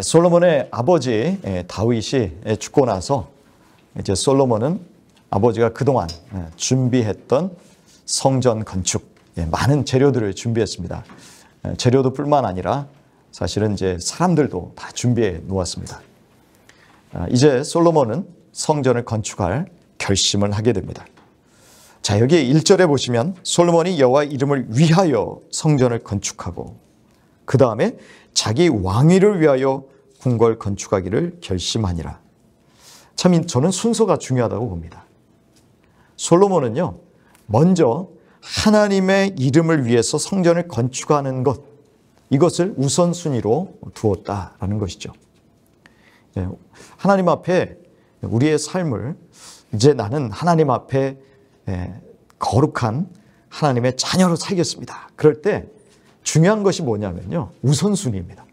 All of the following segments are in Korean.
솔로몬의 아버지 다윗이 죽고 나서 이제 솔로몬은 아버지가 그동안 준비했던 성전 건축, 많은 재료들을 준비했습니다. 재료도 뿐만 아니라 사실은 이제 사람들도 다 준비해 놓았습니다. 이제 솔로몬은 성전을 건축할 결심을 하게 됩니다. 자, 여기 1절에 보시면 솔로몬이 여호와 이름을 위하여 성전을 건축하고 그 다음에 자기 왕위를 위하여 궁궐 건축하기를 결심하니라. 참 저는 순서가 중요하다고 봅니다. 솔로몬은요, 먼저 하나님의 이름을 위해서 성전을 건축하는 것, 이것을 우선순위로 두었다라는 것이죠. 하나님 앞에 우리의 삶을 이제 나는 하나님 앞에 거룩한 하나님의 자녀로 살겠습니다. 그럴 때 중요한 것이 뭐냐면요, 우선순위입니다.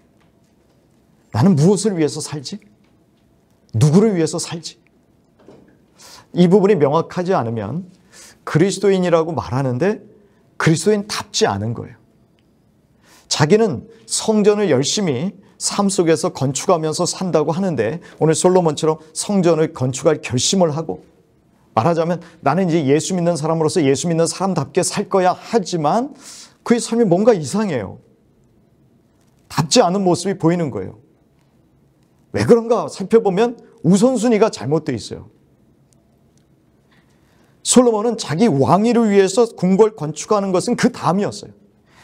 나는 무엇을 위해서 살지? 누구를 위해서 살지? 이 부분이 명확하지 않으면 그리스도인이라고 말하는데 그리스도인답지 않은 거예요. 자기는 성전을 열심히 삶 속에서 건축하면서 산다고 하는데 오늘 솔로몬처럼 성전을 건축할 결심을 하고 말하자면 나는 이제 예수 믿는 사람으로서 예수 믿는 사람답게 살 거야 하지만 그의 삶이 뭔가 이상해요. 답지 않은 모습이 보이는 거예요. 왜 그런가 살펴보면 우선순위가 잘못되어 있어요. 솔로몬은 자기 왕위를 위해서 궁궐 건축하는 것은 그 다음이었어요.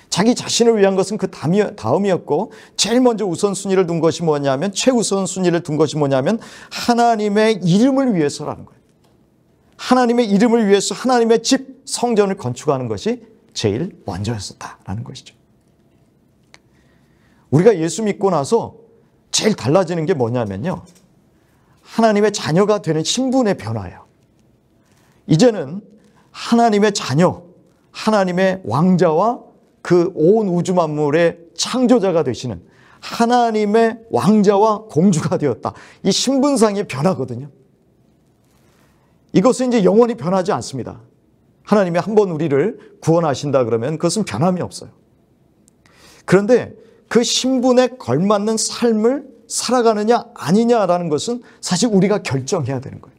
자기 자신을 위한 것은 그 다음이었고 제일 먼저 우선순위를 둔 것이 뭐냐면 최우선순위를 둔 것이 뭐냐면 하나님의 이름을 위해서라는 거예요. 하나님의 이름을 위해서 하나님의 집 성전을 건축하는 것이 제일 먼저였었다라는 것이죠. 우리가 예수 믿고 나서 제일 달라지는 게 뭐냐면요, 하나님의 자녀가 되는 신분의 변화예요. 이제는 하나님의 자녀, 하나님의 왕자와 그 온 우주 만물의 창조자가 되시는 하나님의 왕자와 공주가 되었다. 이 신분상의 변화거든요. 이것은 이제 영원히 변하지 않습니다. 하나님이 한번 우리를 구원하신다 그러면 그것은 변함이 없어요. 그런데 그 신분에 걸맞는 삶을 살아가느냐 아니냐라는 것은 사실 우리가 결정해야 되는 거예요.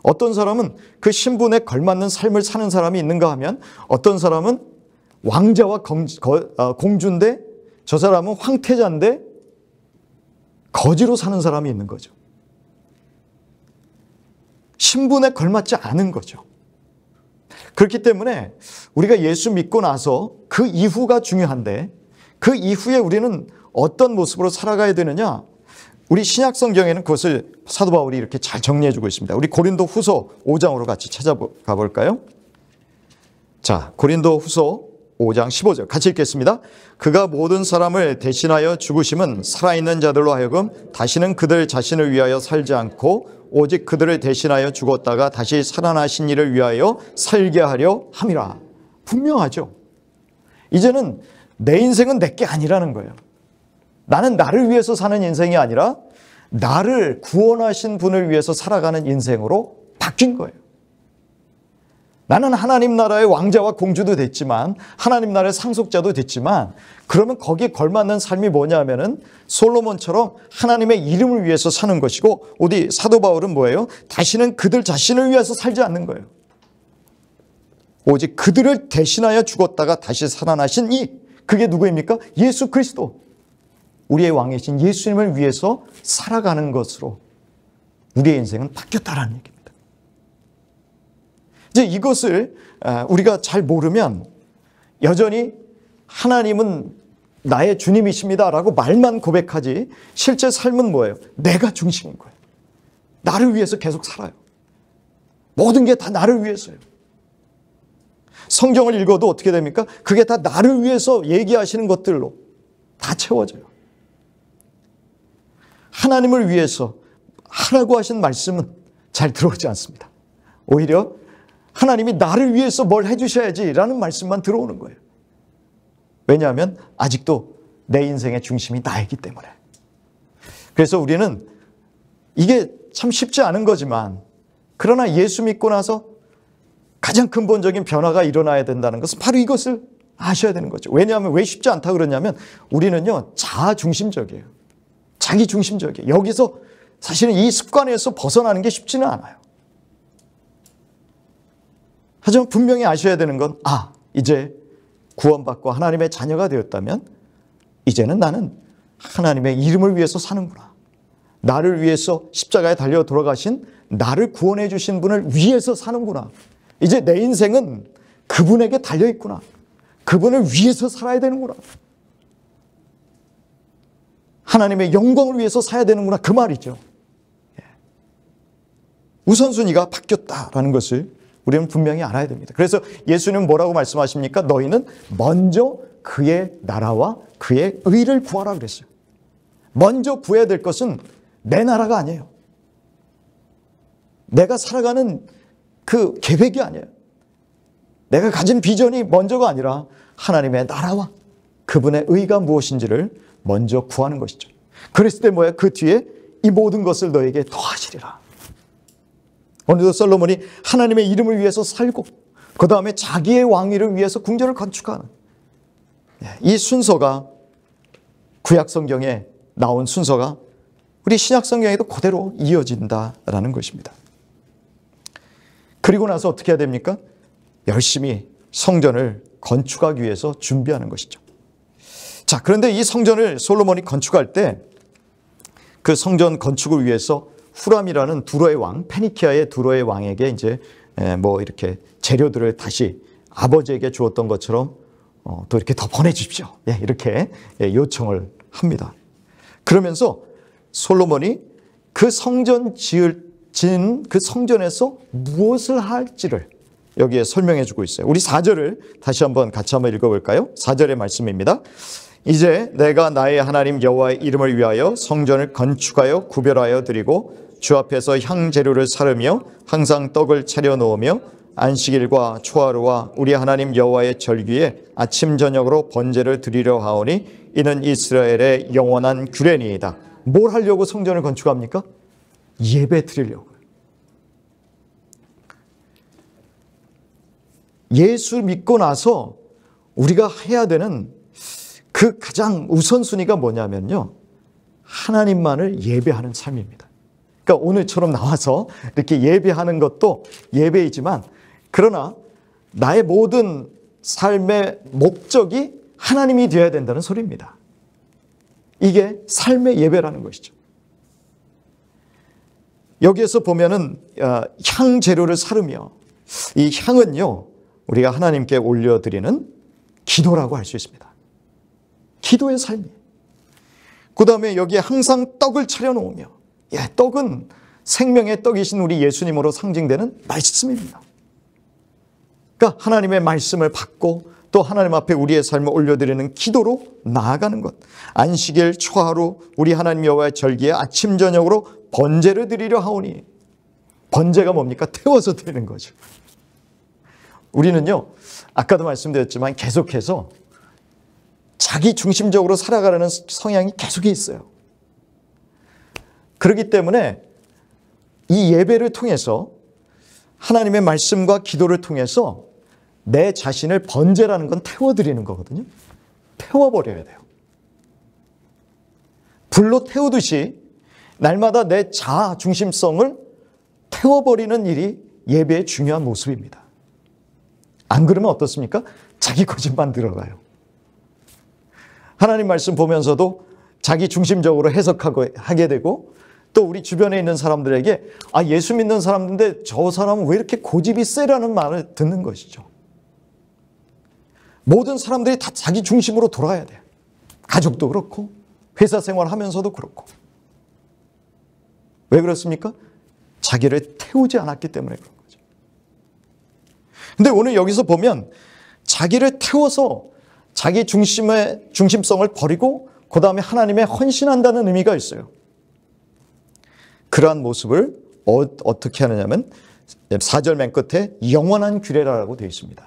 어떤 사람은 그 신분에 걸맞는 삶을 사는 사람이 있는가 하면 어떤 사람은 왕자와 공주인데 저 사람은 황태자인데 거지로 사는 사람이 있는 거죠. 신분에 걸맞지 않은 거죠. 그렇기 때문에 우리가 예수 믿고 나서 그 이후가 중요한데 그 이후에 우리는 어떤 모습으로 살아가야 되느냐? 우리 신약 성경에는 그것을 사도 바울이 이렇게 잘 정리해 주고 있습니다. 우리 고린도 후서 5장으로 같이 찾아가 볼까요? 자, 고린도 후서 5장 15절 같이 읽겠습니다. 그가 모든 사람을 대신하여 죽으심은 살아있는 자들로 하여금 다시는 그들 자신을 위하여 살지 않고 오직 그들을 대신하여 죽었다가 다시 살아나신 이를 위하여 살게 하려 함이라. 분명하죠. 이제는 내 인생은 내게 아니라는 거예요. 나는 나를 위해서 사는 인생이 아니라 나를 구원하신 분을 위해서 살아가는 인생으로 바뀐 거예요. 나는 하나님 나라의 왕자와 공주도 됐지만 하나님 나라의 상속자도 됐지만 그러면 거기에 걸맞는 삶이 뭐냐면은 솔로몬처럼 하나님의 이름을 위해서 사는 것이고 어디 사도 바울은 뭐예요? 다시는 그들 자신을 위해서 살지 않는 거예요. 오직 그들을 대신하여 죽었다가 다시 살아나신 그게 누구입니까? 예수 그리스도. 우리의 왕이신 예수님을 위해서 살아가는 것으로 우리의 인생은 바뀌었다라는 얘기입니다. 이제 이것을 우리가 잘 모르면 여전히 하나님은 나의 주님이십니다라고 말만 고백하지 실제 삶은 뭐예요? 내가 중심인 거예요. 나를 위해서 계속 살아요. 모든 게 다 나를 위해서예요. 성경을 읽어도 어떻게 됩니까? 그게 다 나를 위해서 얘기하시는 것들로 다 채워져요. 하나님을 위해서 하라고 하신 말씀은 잘 들어오지 않습니다. 오히려 하나님이 나를 위해서 뭘 해주셔야지라는 말씀만 들어오는 거예요. 왜냐하면 아직도 내 인생의 중심이 나이기 때문에. 그래서 우리는 이게 참 쉽지 않은 거지만 그러나 예수 믿고 나서 가장 근본적인 변화가 일어나야 된다는 것은 바로 이것을 아셔야 되는 거죠. 왜냐하면 왜 쉽지 않다 그러냐면 우리는요, 자아중심적이에요. 자기중심적이에요. 여기서 사실은 이 습관에서 벗어나는 게 쉽지는 않아요. 하지만 분명히 아셔야 되는 건, 이제 구원받고 하나님의 자녀가 되었다면 이제는 나는 하나님의 이름을 위해서 사는구나. 나를 위해서 십자가에 달려 돌아가신 나를 구원해 주신 분을 위해서 사는구나. 이제 내 인생은 그분에게 달려있구나. 그분을 위해서 살아야 되는구나. 하나님의 영광을 위해서 살아야 되는구나. 그 말이죠. 우선순위가 바뀌었다라는 것을 우리는 분명히 알아야 됩니다. 그래서 예수님은 뭐라고 말씀하십니까? 너희는 먼저 그의 나라와 그의 의를 구하라 그랬어요. 먼저 구해야 될 것은 내 나라가 아니에요. 내가 살아가는 그 계획이 아니에요. 내가 가진 비전이 먼저가 아니라 하나님의 나라와 그분의 의가 무엇인지를 먼저 구하는 것이죠. 그랬을 때 뭐야? 그 뒤에 이 모든 것을 너에게 더하시리라. 오늘도 솔로몬이 하나님의 이름을 위해서 살고 그 다음에 자기의 왕위를 위해서 궁전을 건축하는 이 순서가 구약 성경에 나온 순서가 우리 신약 성경에도 그대로 이어진다라는 것입니다. 그리고 나서 어떻게 해야 됩니까? 열심히 성전을 건축하기 위해서 준비하는 것이죠. 자, 그런데 이 성전을 솔로몬이 건축할 때 그 성전 건축을 위해서 후람이라는 두로의 왕, 페니키아의 두로의 왕에게 이제 뭐 이렇게 재료들을 다시 아버지에게 주었던 것처럼 또 이렇게 더 보내주십시오. 이렇게 요청을 합니다. 그러면서 솔로몬이 그 성전 지은 그 성전에서 무엇을 할지를 여기에 설명해 주고 있어요. 우리 4절을 다시 같이 한번 읽어볼까요? 4절의 말씀입니다. 이제 내가 나의 하나님 여호와의 이름을 위하여 성전을 건축하여 구별하여 드리고 주 앞에서 향재료를 사르며 항상 떡을 차려 놓으며 안식일과 초하루와 우리 하나님 여호와의 절기에 아침 저녁으로 번제를 드리려 하오니 이는 이스라엘의 영원한 규례니이다. 뭘 하려고 성전을 건축합니까? 예배 드리려고요. 예수 믿고 나서 우리가 해야 되는 그 가장 우선순위가 뭐냐면요, 하나님만을 예배하는 삶입니다. 그러니까 오늘처럼 나와서 이렇게 예배하는 것도 예배이지만, 그러나 나의 모든 삶의 목적이 하나님이 되어야 된다는 소리입니다. 이게 삶의 예배라는 것이죠. 여기에서 보면은 향 재료를 사르며, 이 향은요 우리가 하나님께 올려드리는 기도라고 할 수 있습니다. 기도의 삶이에요. 그 다음에 여기에 항상 떡을 차려놓으며, 떡은 생명의 떡이신 우리 예수님으로 상징되는 말씀입니다. 그러니까 하나님의 말씀을 받고 또 하나님 앞에 우리의 삶을 올려드리는 기도로 나아가는 것. 안식일, 초하루, 우리 하나님 여호와의 절기에 아침 저녁으로 번제를 드리려 하오니. 번제가 뭡니까? 태워서 드리는 거죠. 우리는요, 아까도 말씀드렸지만 계속해서 자기 중심적으로 살아가려는 성향이 계속해 있어요. 그렇기 때문에 이 예배를 통해서 하나님의 말씀과 기도를 통해서 내 자신을 번제라는 건 태워드리는 거거든요. 태워버려야 돼요. 불로 태우듯이 날마다 내 자아 중심성을 태워버리는 일이 예배의 중요한 모습입니다. 안 그러면 어떻습니까? 자기 고집만 들어가요. 하나님 말씀 보면서도 자기 중심적으로 하게 되고, 또 우리 주변에 있는 사람들에게 예수 믿는 사람인데 저 사람은 왜 이렇게 고집이 세라는 말을 듣는 것이죠. 모든 사람들이 다 자기 중심으로 돌아가야 돼요. 가족도 그렇고 회사 생활하면서도 그렇고. 왜 그렇습니까? 자기를 태우지 않았기 때문에 그런 거죠. 근데 오늘 여기서 보면 자기를 태워서 자기 중심성을 버리고 그 다음에 하나님에 헌신한다는 의미가 있어요. 그러한 모습을 어떻게 하느냐면 4절 맨 끝에 영원한 규례라고 되어 있습니다.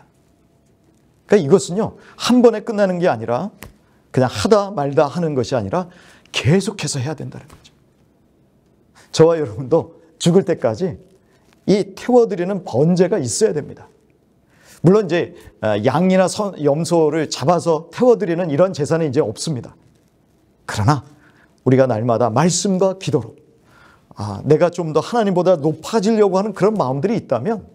그러니까 이것은요, 한 번에 끝나는 게 아니라 그냥 하다 말다 하는 것이 아니라 계속해서 해야 된다는 거죠. 저와 여러분도 죽을 때까지 이 태워드리는 번제가 있어야 됩니다. 물론 이제 양이나 염소를 잡아서 태워드리는 이런 제사는 이제 없습니다. 그러나 우리가 날마다 말씀과 기도로 내가 좀 더 하나님보다 높아지려고 하는 그런 마음들이 있다면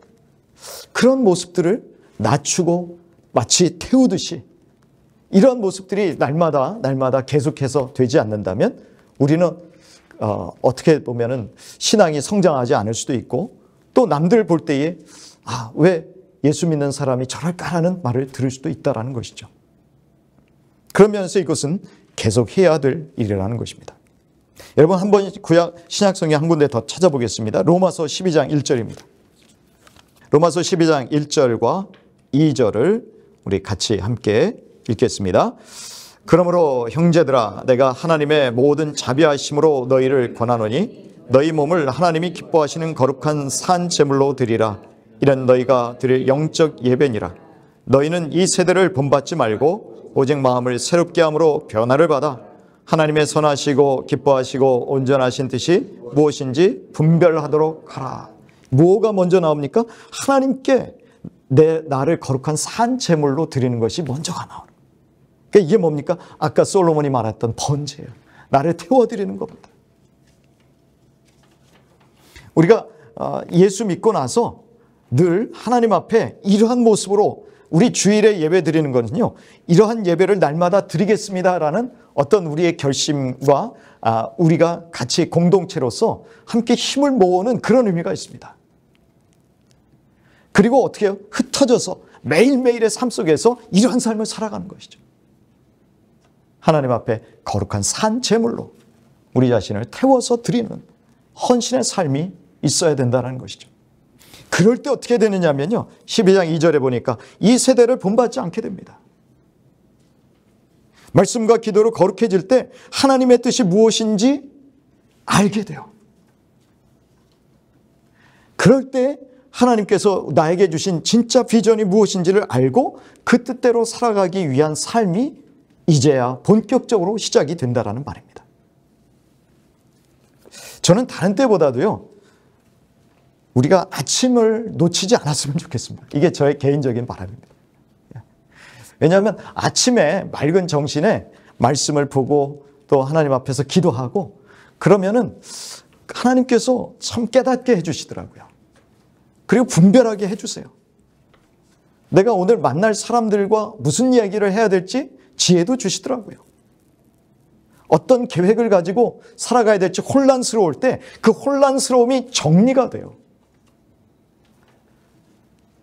그런 모습들을 낮추고 마치 태우듯이 이런 모습들이 날마다 계속해서 되지 않는다면 우리는 어떻게 보면은 신앙이 성장하지 않을 수도 있고 또 남들 볼 때에 왜 예수 믿는 사람이 저럴까라는 말을 들을 수도 있다라는 것이죠. 그러면서 이것은 계속 해야 될 일이라는 것입니다. 여러분 한번 구약 신약성경 한 군데 더 찾아보겠습니다. 로마서 12장 1절입니다. 로마서 12장 1절과 2절을 우리 같이 함께 읽겠습니다. 그러므로 형제들아 내가 하나님의 모든 자비하심으로 너희를 권하노니 너희 몸을 하나님이 기뻐하시는 거룩한 산 제물로 드리라. 이는 너희가 드릴 영적 예배니라. 너희는 이 세대를 본받지 말고 오직 마음을 새롭게 함으로 변화를 받아 하나님의 선하시고 기뻐하시고 온전하신 뜻이 무엇인지 분별하도록 하라. 뭐가 먼저 나옵니까? 하나님께 나를 거룩한 산 제물로 드리는 것이 먼저가 나오는 거예요. 그러니까 이게 뭡니까? 아까 솔로몬이 말했던 번제예요. 나를 태워드리는 겁니다. 우리가 예수 믿고 나서 늘 하나님 앞에 이러한 모습으로 우리 주일에 예배 드리는 것은요, 이러한 예배를 날마다 드리겠습니다라는 어떤 우리의 결심과 우리가 같이 공동체로서 함께 힘을 모으는 그런 의미가 있습니다. 그리고 어떻게 해요? 흩어져서 매일매일의 삶 속에서 이러한 삶을 살아가는 것이죠. 하나님 앞에 거룩한 산 제물로 우리 자신을 태워서 드리는 헌신의 삶이 있어야 된다는 것이죠. 그럴 때 어떻게 되느냐면요, 12장 2절에 보니까 이 세대를 본받지 않게 됩니다. 말씀과 기도로 거룩해질 때 하나님의 뜻이 무엇인지 알게 돼요. 그럴 때 하나님께서 나에게 주신 진짜 비전이 무엇인지를 알고 그 뜻대로 살아가기 위한 삶이 이제야 본격적으로 시작이 된다는 말입니다. 저는 다른 때보다도요, 우리가 아침을 놓치지 않았으면 좋겠습니다. 이게 저의 개인적인 바람입니다. 왜냐하면 아침에 맑은 정신에 말씀을 보고 또 하나님 앞에서 기도하고 그러면은 하나님께서 참 깨닫게 해주시더라고요. 그리고 분별하게 해주세요. 내가 오늘 만날 사람들과 무슨 이야기를 해야 될지 지혜도 주시더라고요. 어떤 계획을 가지고 살아가야 될지 혼란스러울 때 그 혼란스러움이 정리가 돼요.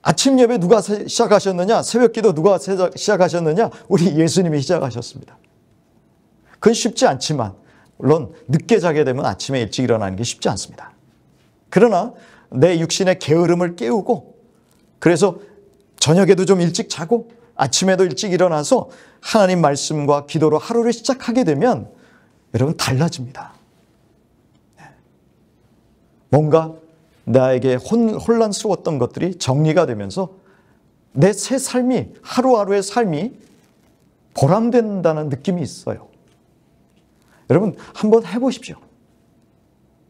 아침 예배 누가 시작하셨느냐? 새벽 기도 누가 시작하셨느냐? 우리 예수님이 시작하셨습니다. 그건 쉽지 않지만 물론 늦게 자게 되면 아침에 일찍 일어나는 게 쉽지 않습니다. 그러나 내 육신의 게으름을 깨우고 그래서 저녁에도 좀 일찍 자고 아침에도 일찍 일어나서 하나님 말씀과 기도로 하루를 시작하게 되면 여러분 달라집니다. 뭔가 나에게 혼란스러웠던 것들이 정리가 되면서 내 새 삶이 하루하루의 삶이 보람된다는 느낌이 있어요. 여러분 한번 해보십시오.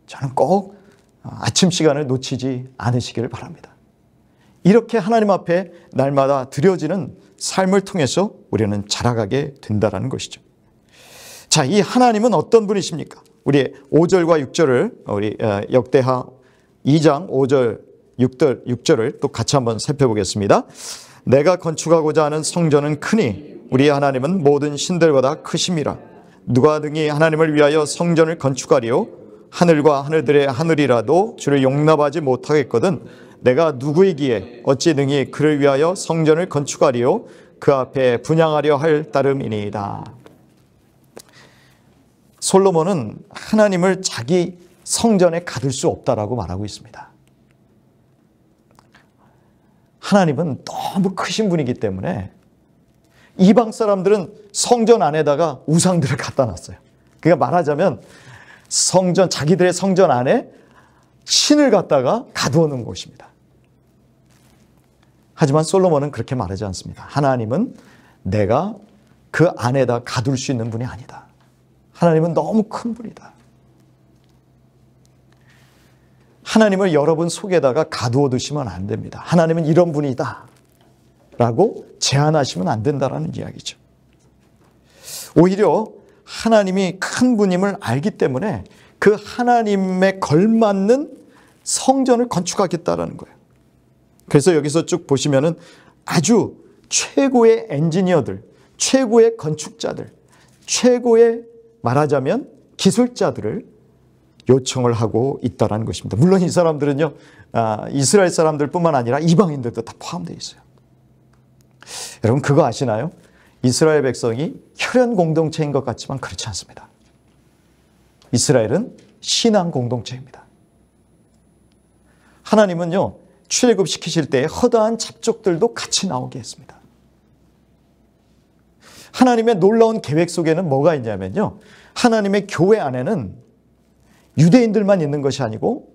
저는 꼭 아침 시간을 놓치지 않으시기를 바랍니다. 이렇게 하나님 앞에 날마다 드려지는 삶을 통해서 우리는 자라가게 된다는 것이죠. 자, 이 하나님은 어떤 분이십니까? 우리 5절과 6절을 우리 역대하 2장 5절 6절을 또 같이 한번 살펴보겠습니다. 내가 건축하고자 하는 성전은 크니 우리 하나님은 모든 신들보다 크심이라. 누가 능히 하나님을 위하여 성전을 건축하리요? 하늘과 하늘들의 하늘이라도 주를 용납하지 못하겠거든. 내가 누구이기에 어찌 능히 그를 위하여 성전을 건축하리요? 그 앞에 분향하려 할 따름이니이다. 솔로몬은 하나님을 자기 성전에 가둘 수 없다라고 말하고 있습니다. 하나님은 너무 크신 분이기 때문에 이방 사람들은 성전 안에다가 우상들을 갖다 놨어요. 그러니까 말하자면 자기들의 성전 안에 신을 갖다가 가두어 놓은 곳입니다. 하지만 솔로몬은 그렇게 말하지 않습니다. 하나님은 내가 그 안에다 가둘 수 있는 분이 아니다. 하나님은 너무 큰 분이다. 하나님을 여러분 속에다가 가두어 두시면 안 됩니다. 하나님은 이런 분이다. 라고 제한하시면 안 된다는 이야기죠. 오히려 하나님이 큰 분임을 알기 때문에 그 하나님에 걸맞는 성전을 건축하겠다라는 거예요. 그래서 여기서 쭉 보시면은 아주 최고의 엔지니어들, 최고의 건축자들, 최고의 말하자면 기술자들을 요청을 하고 있다는 것입니다. 물론 이 사람들은요, 이스라엘 사람들뿐만 아니라 이방인들도 다 포함되어 있어요. 여러분 그거 아시나요? 이스라엘 백성이 혈연 공동체인 것 같지만 그렇지 않습니다. 이스라엘은 신앙 공동체입니다. 하나님은요, 출애굽시키실 때 허다한 잡족들도 같이 나오게 했습니다. 하나님의 놀라운 계획 속에는 뭐가 있냐면요, 하나님의 교회 안에는 유대인들만 있는 것이 아니고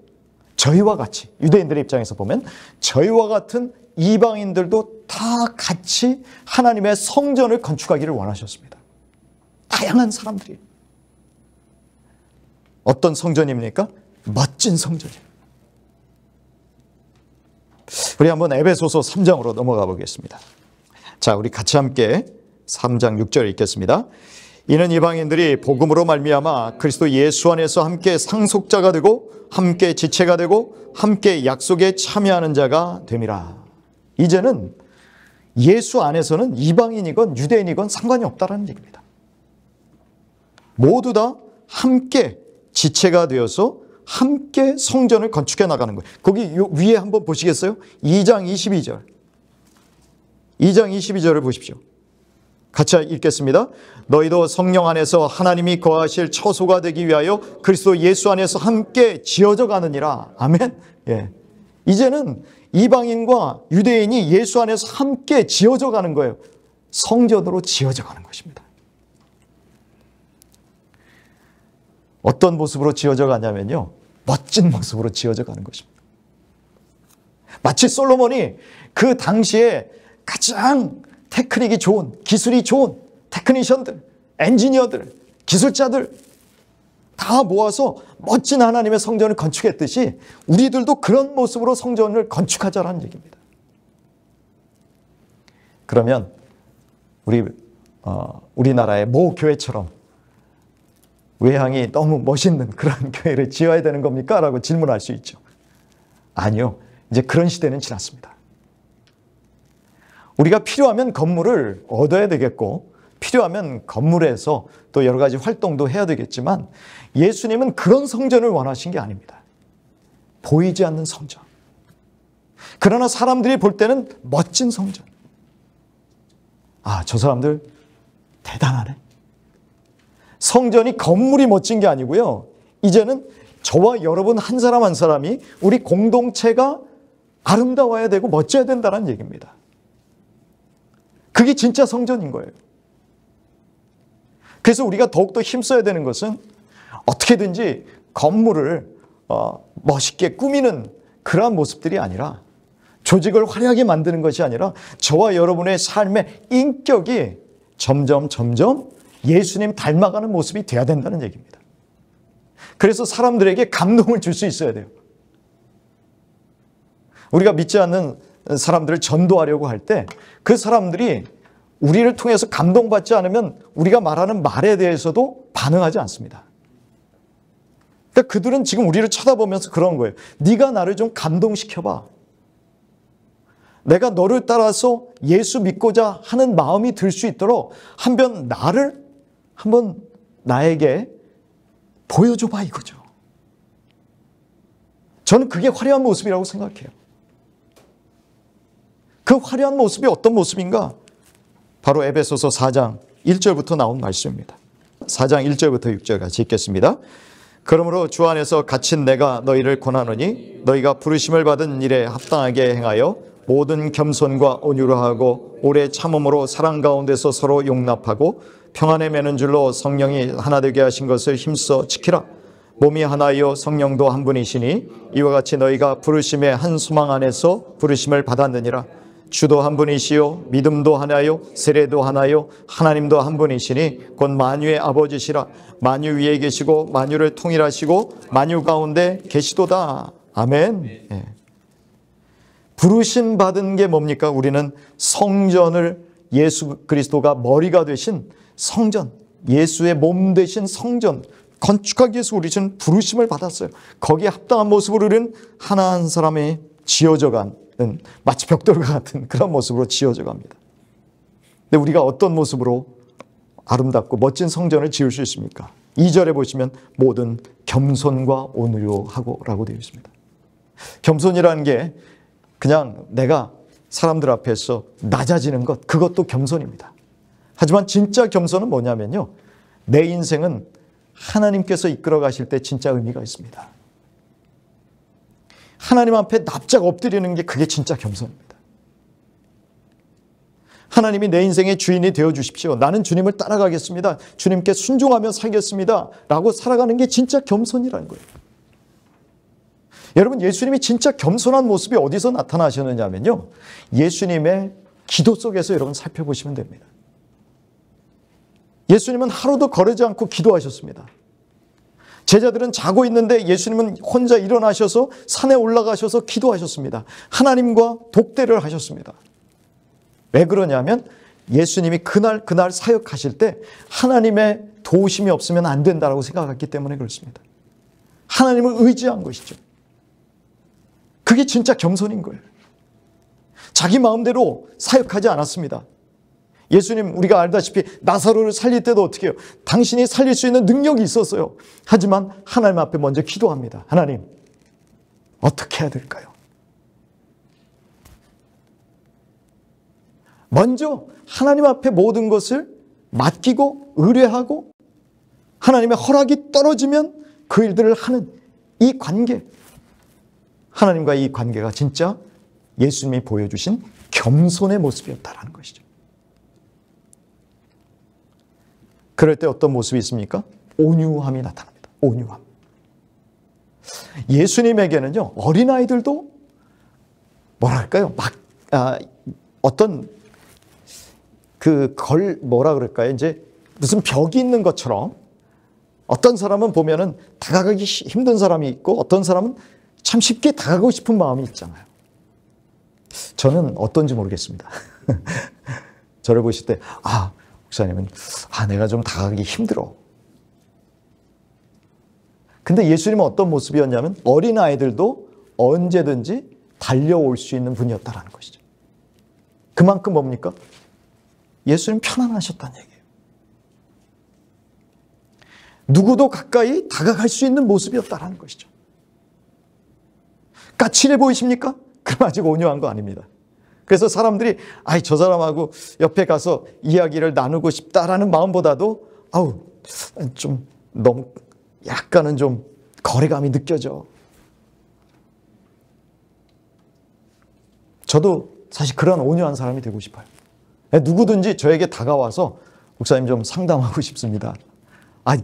저희와 같이, 유대인들의 입장에서 보면 저희와 같은 이방인들도 다 같이 하나님의 성전을 건축하기를 원하셨습니다. 다양한 사람들이. 어떤 성전입니까? 멋진 성전이에요. 우리 한번 에베소서 3장으로 넘어가 보겠습니다. 자, 우리 같이 함께 3장 6절 읽겠습니다. 이는 이방인들이 복음으로 말미암아 그리스도 예수 안에서 함께 상속자가 되고 함께 지체가 되고 함께 약속에 참여하는 자가 됨이라. 이제는 예수 안에서는 이방인이건 유대인이건 상관이 없다는 얘기입니다. 모두 다 함께 지체가 되어서 함께 성전을 건축해 나가는 거예요. 거기 위에 한번 보시겠어요? 2장 22절. 2장 22절을 보십시오. 같이 읽겠습니다. 너희도 성령 안에서 하나님이 거하실 처소가 되기 위하여 그리스도 예수 안에서 함께 지어져 가느니라. 아멘. 예. 이제는 이방인과 유대인이 예수 안에서 함께 지어져 가는 거예요. 성전으로 지어져 가는 것입니다. 어떤 모습으로 지어져 가냐면요, 멋진 모습으로 지어져 가는 것입니다. 마치 솔로몬이 그 당시에 가장 테크닉이 좋은, 기술이 좋은 테크니션들, 엔지니어들, 기술자들 다 모아서 멋진 하나님의 성전을 건축했듯이 우리들도 그런 모습으로 성전을 건축하자라는 얘기입니다. 그러면 우리나라의 모 교회처럼 외향이 너무 멋있는 그런 교회를 지어야 되는 겁니까? 라고 질문할 수 있죠. 아니요. 이제 그런 시대는 지났습니다. 우리가 필요하면 건물을 얻어야 되겠고 필요하면 건물에서 또 여러 가지 활동도 해야 되겠지만 예수님은 그런 성전을 원하신 게 아닙니다. 보이지 않는 성전. 그러나 사람들이 볼 때는 멋진 성전. 아, 저 사람들 대단하네. 성전이 건물이 멋진 게 아니고요. 이제는 저와 여러분 한 사람 한 사람이 우리 공동체가 아름다워야 되고 멋져야 된다는 얘기입니다. 그게 진짜 성전인 거예요. 그래서 우리가 더욱더 힘써야 되는 것은 어떻게든지 건물을 멋있게 꾸미는 그러한 모습들이 아니라, 조직을 화려하게 만드는 것이 아니라 저와 여러분의 삶의 인격이 점점 예수님 닮아가는 모습이 돼야 된다는 얘기입니다. 그래서 사람들에게 감동을 줄 수 있어야 돼요. 우리가 믿지 않는 사람들을 전도하려고 할 때 그 사람들이 우리를 통해서 감동받지 않으면 우리가 말하는 말에 대해서도 반응하지 않습니다. 그러니까 그들은 지금 우리를 쳐다보면서 그런 거예요. 네가 나를 좀 감동시켜봐. 내가 너를 따라서 예수 믿고자 하는 마음이 들 수 있도록 한번 나에게 보여줘봐 이거죠. 저는 그게 화려한 모습이라고 생각해요. 그 화려한 모습이 어떤 모습인가? 바로 에베소서 4장 1절부터 나온 말씀입니다. 4장 1절부터 6절 같이 읽겠습니다. 그러므로 주 안에서 갇힌 내가 너희를 권하노니 너희가 부르심을 받은 일에 합당하게 행하여 모든 겸손과 온유로 하고 오래 참음으로 사랑 가운데서 서로 용납하고 평안에 매는 줄로 성령이 하나 되게 하신 것을 힘써 지키라. 몸이 하나이요 성령도 한 분이시니 이와 같이 너희가 부르심의 한 소망 안에서 부르심을 받았느니라. 주도 한 분이시요 믿음도 하나요 세례도 하나요 하나님도 한 분이시니 곧 만유의 아버지시라. 만유 위에 계시고 만유를 통일하시고 만유 가운데 계시도다. 아멘. 예. 부르심 받은 게 뭡니까? 우리는 성전을 예수 그리스도가 머리가 되신 성전, 예수의 몸 되신 성전 건축하기 위해서 우리는 부르심을 받았어요. 거기에 합당한 모습으로 우리는 하나 한 사람이 지어져 가는, 마치 벽돌과 같은 그런 모습으로 지어져 갑니다. 근데 우리가 어떤 모습으로 아름답고 멋진 성전을 지을 수 있습니까? 2절에 보시면 모든 겸손과 온유로 하고 라고 되어 있습니다. 겸손이라는 게 그냥 내가 사람들 앞에서 낮아지는 것, 그것도 겸손입니다. 하지만 진짜 겸손은 뭐냐면요, 내 인생은 하나님께서 이끌어 가실 때 진짜 의미가 있습니다. 하나님 앞에 납작 엎드리는 게 그게 진짜 겸손입니다. 하나님이 내 인생의 주인이 되어 주십시오. 나는 주님을 따라가겠습니다. 주님께 순종하며 살겠습니다. 라고 살아가는 게 진짜 겸손이라는 거예요. 여러분, 예수님이 진짜 겸손한 모습이 어디서 나타나셨느냐면요, 예수님의 기도 속에서 여러분 살펴보시면 됩니다. 예수님은 하루도 거르지 않고 기도하셨습니다. 제자들은 자고 있는데 예수님은 혼자 일어나셔서 산에 올라가셔서 기도하셨습니다. 하나님과 독대를 하셨습니다. 왜 그러냐면 예수님이 그날 사역하실 때 하나님의 도우심이 없으면 안 된다고 생각했기 때문에 그렇습니다. 하나님을 의지한 것이죠. 그게 진짜 겸손인 거예요. 자기 마음대로 사역하지 않았습니다. 예수님, 우리가 알다시피 나사로를 살릴 때도 어떻게 해요? 당신이 살릴 수 있는 능력이 있었어요. 하지만 하나님 앞에 먼저 기도합니다. 하나님, 어떻게 해야 될까요? 먼저 하나님 앞에 모든 것을 맡기고 의뢰하고 하나님의 허락이 떨어지면 그 일들을 하는 이 관계, 하나님과 이 관계가 진짜 예수님이 보여주신 겸손의 모습이었다라는 것이죠. 그럴 때 어떤 모습이 있습니까? 온유함이 나타납니다. 온유함. 예수님에게는요, 어린아이들도 뭐랄까요? 어떤 뭐라 그럴까요? 이제 무슨 벽이 있는 것처럼 어떤 사람은 보면은 다가가기 힘든 사람이 있고 어떤 사람은 참 쉽게 다가가고 싶은 마음이 있잖아요. 저는 어떤지 모르겠습니다. 저를 보실 때, 목사님은, 내가 좀 다가가기 힘들어. 근데 예수님은 어떤 모습이었냐면 어린아이들도 언제든지 달려올 수 있는 분이었다라는 것이죠. 그만큼 뭡니까? 예수님 편안하셨다는 얘기예요. 누구도 가까이 다가갈 수 있는 모습이었다라는 것이죠. 까칠해 보이십니까? 그럼 아직 온유한 거 아닙니다. 그래서 사람들이 저 사람하고 옆에 가서 이야기를 나누고 싶다라는 마음보다도 좀 너무 약간은 좀 거리감이 느껴져. 저도 사실 그런 온유한 사람이 되고 싶어요. 누구든지 저에게 다가와서 목사님 좀 상담하고 싶습니다.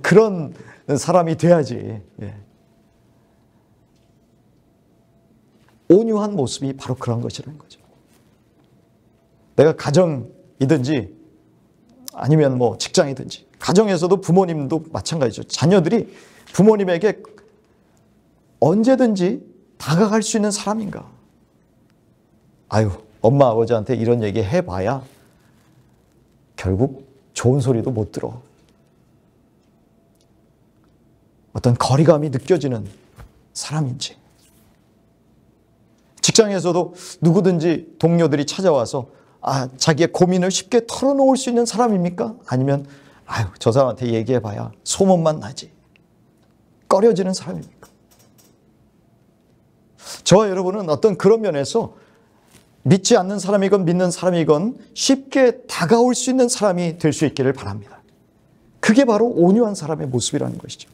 그런 사람이 돼야지. 온유한 모습이 바로 그런 것이라는 거죠. 내가 가정이든지 아니면 뭐 직장이든지, 가정에서도 부모님도 마찬가지죠. 자녀들이 부모님에게 언제든지 다가갈 수 있는 사람인가? 엄마 아버지한테 이런 얘기 해봐야 결국 좋은 소리도 못 들어. 어떤 거리감이 느껴지는 사람인지, 직장에서도 누구든지 동료들이 찾아와서 자기의 고민을 쉽게 털어놓을 수 있는 사람입니까? 아니면 저 사람한테 얘기해봐야 소문만 나지, 꺼려지는 사람입니까? 저와 여러분은 어떤 그런 면에서 믿지 않는 사람이건 믿는 사람이건 쉽게 다가올 수 있는 사람이 될 수 있기를 바랍니다. 그게 바로 온유한 사람의 모습이라는 것이죠.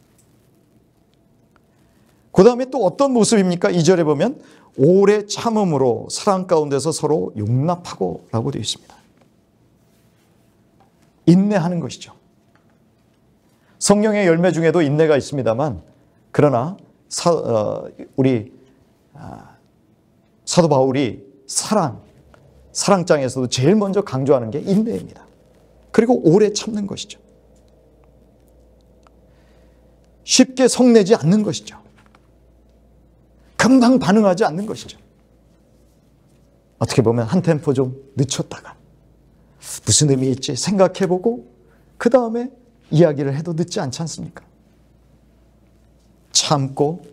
그 다음에 또 어떤 모습입니까? 2절에 보면 오래 참음으로 사랑 가운데서 서로 용납하고 라고 되어 있습니다. 인내하는 것이죠. 성령의 열매 중에도 인내가 있습니다만, 그러나 우리 사도 바울이 사랑장에서도 제일 먼저 강조하는 게 인내입니다. 그리고 오래 참는 것이죠. 쉽게 성내지 않는 것이죠. 금방 반응하지 않는 것이죠. 어떻게 보면 한 템포 좀 늦췄다가 무슨 의미 있지 생각해보고 그 다음에 이야기를 해도 늦지 않지 않습니까? 참고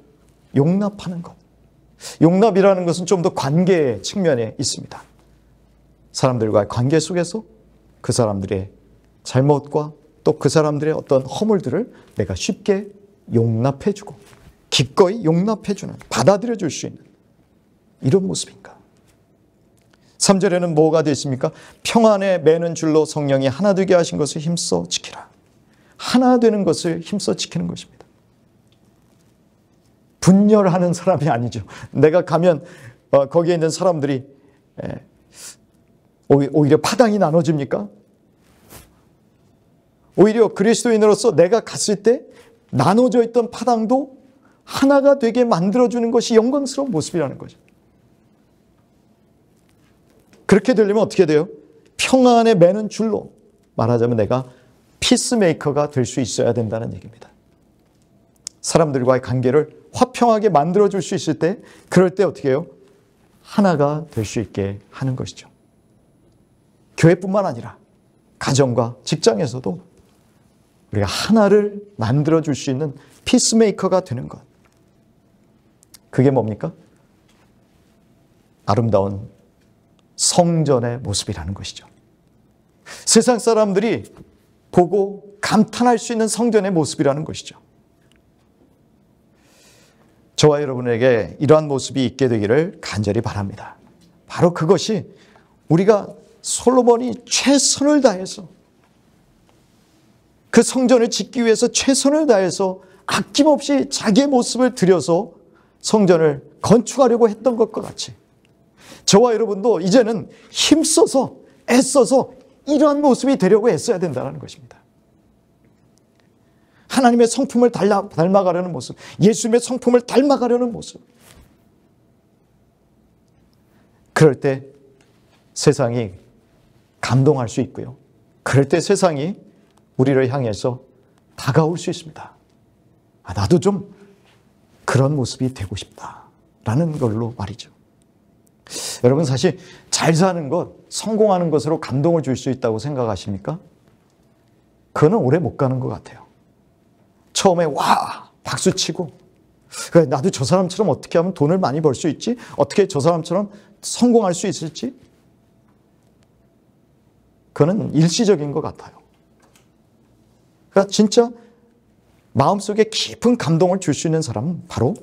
용납하는 것. 용납이라는 것은 좀 더 관계의 측면에 있습니다. 사람들과의 관계 속에서 그 사람들의 잘못과 또 그 사람들의 어떤 허물들을 내가 쉽게 용납해주고 기꺼이 용납해주는, 받아들여줄 수 있는 이런 모습인가. 3절에는 뭐가 되어 있습니까? 평안에 매는 줄로 성령이 하나 되게 하신 것을 힘써 지키라. 하나 되는 것을 힘써 지키는 것입니다. 분열하는 사람이 아니죠. 내가 가면 거기에 있는 사람들이 오히려 파당이 나눠집니까? 오히려 그리스도인으로서 내가 갔을 때 나눠져 있던 파당도 하나가 되게 만들어주는 것이 영광스러운 모습이라는 거죠. 그렇게 되려면 어떻게 돼요? 평안에 매는 줄로, 말하자면 내가 피스메이커가 될 수 있어야 된다는 얘기입니다. 사람들과의 관계를 화평하게 만들어줄 수 있을 때, 그럴 때 어떻게 해요? 하나가 될 수 있게 하는 것이죠. 교회뿐만 아니라 가정과 직장에서도 우리가 하나를 만들어줄 수 있는 피스메이커가 되는 것. 그게 뭡니까? 아름다운 성전의 모습이라는 것이죠. 세상 사람들이 보고 감탄할 수 있는 성전의 모습이라는 것이죠. 저와 여러분에게 이러한 모습이 있게 되기를 간절히 바랍니다. 바로 그것이 우리가 솔로몬이 최선을 다해서 그 성전을 짓기 위해서 최선을 다해서 아낌없이 자기의 모습을 들여서 성전을 건축하려고 했던 것과 같이 저와 여러분도 이제는 힘써서 애써서 이러한 모습이 되려고 애써야 된다는 것입니다. 하나님의 성품을 닮아가려는 모습, 예수님의 성품을 닮아가려는 모습. 그럴 때 세상이 감동할 수 있고요. 그럴 때 세상이 우리를 향해서 다가올 수 있습니다. 나도 좀 그런 모습이 되고 싶다라는 걸로 말이죠. 여러분 사실 잘 사는 것, 성공하는 것으로 감동을 줄 수 있다고 생각하십니까? 그거는 오래 못 가는 것 같아요. 처음에 와 박수치고 그래, 나도 저 사람처럼 어떻게 하면 돈을 많이 벌 수 있지? 어떻게 저 사람처럼 성공할 수 있을지? 그거는 일시적인 것 같아요. 그러니까 진짜 마음속에 깊은 감동을 줄 수 있는 사람은 바로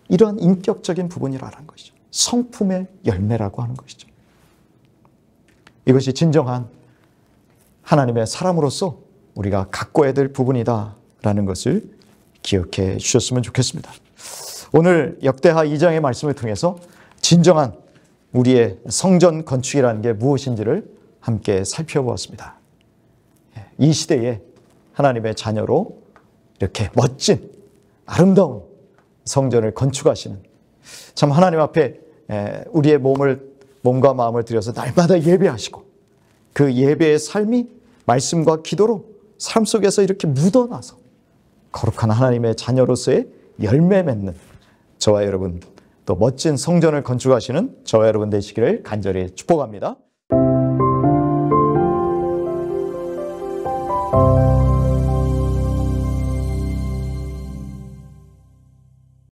이러한 인격적인 부분이라는 것이죠. 성품의 열매라고 하는 것이죠. 이것이 진정한 하나님의 사람으로서 우리가 갖고야 될 부분이다라는 것을 기억해 주셨으면 좋겠습니다. 오늘 역대하 2장의 말씀을 통해서 진정한 우리의 성전 건축이라는 게 무엇인지를 함께 살펴보았습니다. 이 시대에 하나님의 자녀로 이렇게 멋진 아름다운 성전을 건축하시는, 참 하나님 앞에 우리의 몸과 마음을 들여서 날마다 예배하시고 그 예배의 삶이 말씀과 기도로 삶 속에서 이렇게 묻어나서 거룩한 하나님의 자녀로서의 열매 맺는 저와 여러분, 또 멋진 성전을 건축하시는 저와 여러분 되시기를 간절히 축복합니다.